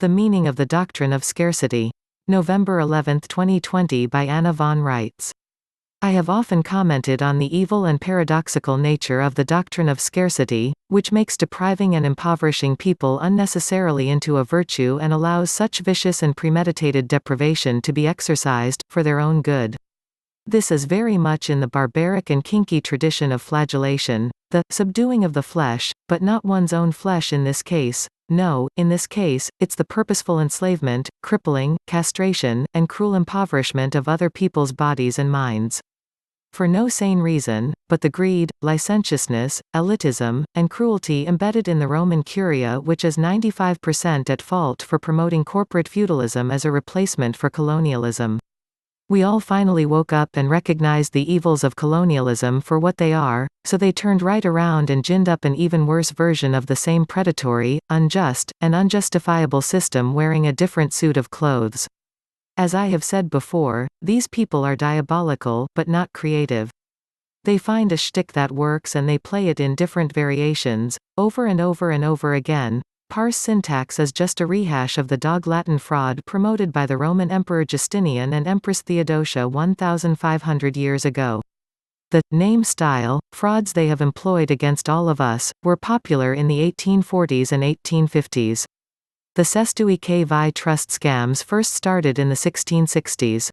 The Meaning of the Doctrine of Scarcity. November 11, 2020 by Anna von Reitz. I have often commented on the evil and paradoxical nature of the doctrine of scarcity, which makes depriving and impoverishing people unnecessarily into a virtue and allows such vicious and premeditated deprivation to be exercised, for their own good. This is very much in the barbaric and kinky tradition of flagellation, the subduing of the flesh, but not one's own flesh in this case. No, in this case, it's the purposeful enslavement, crippling, castration, and cruel impoverishment of other people's bodies and minds. For no sane reason, but the greed, licentiousness, elitism, and cruelty embedded in the Roman Curia, which is 95% at fault for promoting corporate feudalism as a replacement for colonialism. We all finally woke up and recognized the evils of colonialism for what they are, so they turned right around and ginned up an even worse version of the same predatory, unjust, and unjustifiable system wearing a different suit of clothes. As I have said before, these people are diabolical, but not creative. They find a shtick that works and they play it in different variations, over and over and over again. Parse syntax is just a rehash of the dog Latin fraud promoted by the Roman Emperor Justinian and Empress Theodosia 1,500 years ago. The name style frauds they have employed against all of us were popular in the 1840s and 1850s. The subduing KV trust scams first started in the 1660s.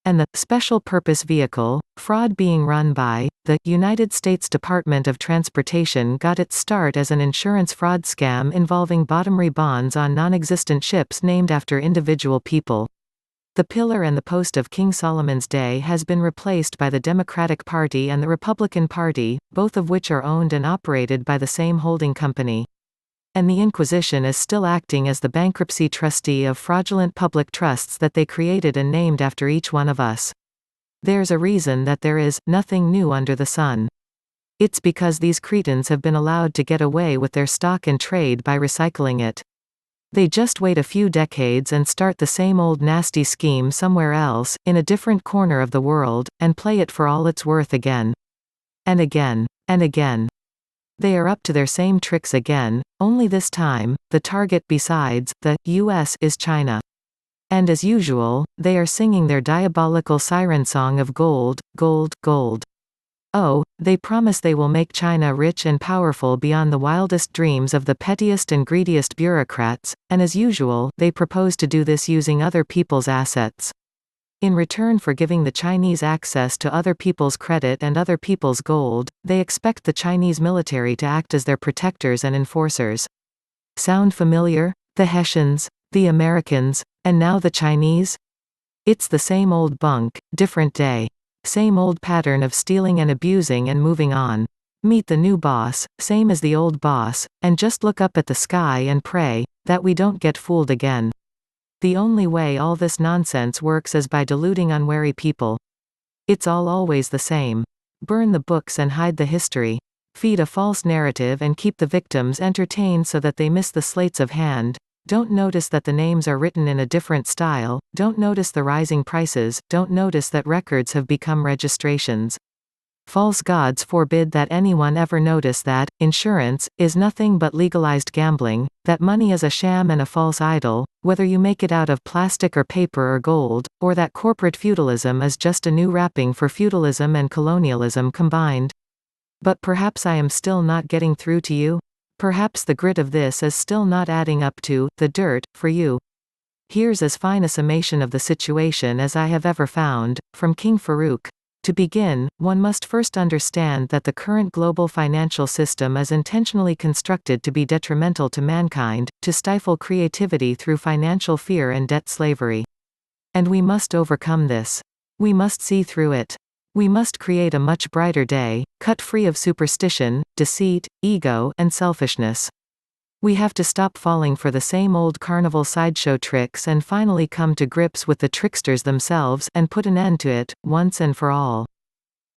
And the special purpose vehicle fraud being run by the United States Department of Transportation got its start as an insurance fraud scam involving bottomry bonds on non-existent ships named after individual people. The pillar and the post of King Solomon's day has been replaced by the Democratic Party and the Republican Party, both of which are owned and operated by the same holding company. And the Inquisition is still acting as the bankruptcy trustee of fraudulent public trusts that they created and named after each one of us. There's a reason that there is nothing new under the sun. It's because these cretins have been allowed to get away with their stock and trade by recycling it. They just wait a few decades and start the same old nasty scheme somewhere else, in a different corner of the world, and play it for all it's worth again. And again. And again. They are up to their same tricks again, only this time, the target besides the U.S. is China. And as usual, they are singing their diabolical siren song of gold, gold, gold. Oh, they promise they will make China rich and powerful beyond the wildest dreams of the pettiest and greediest bureaucrats, and as usual, they propose to do this using other people's assets. In return for giving the Chinese access to other people's credit and other people's gold, they expect the Chinese military to act as their protectors and enforcers. Sound familiar? The Hessians, the Americans, and now the Chinese? It's the same old bunk, different day. Same old pattern of stealing and abusing and moving on. Meet the new boss, same as the old boss, and just look up at the sky and pray that we don't get fooled again. The only way all this nonsense works is by deluding unwary people. It's all always the same. Burn the books and hide the history. Feed a false narrative and keep the victims entertained so that they miss the sleights of hand. Don't notice that the names are written in a different style, don't notice the rising prices, don't notice that records have become registrations. False gods forbid that anyone ever notice that insurance is nothing but legalized gambling, that money is a sham and a false idol, whether you make it out of plastic or paper or gold, or that corporate feudalism is just a new wrapping for feudalism and colonialism combined. But perhaps I am still not getting through to you? Perhaps the grit of this is still not adding up to the dirt for you. Here's as fine a summation of the situation as I have ever found, from King Farouk. To begin, one must first understand that the current global financial system is intentionally constructed to be detrimental to mankind, to stifle creativity through financial fear and debt slavery. And we must overcome this. We must see through it. We must create a much brighter day, cut free of superstition, deceit, ego, and selfishness. We have to stop falling for the same old carnival sideshow tricks and finally come to grips with the tricksters themselves and put an end to it, once and for all.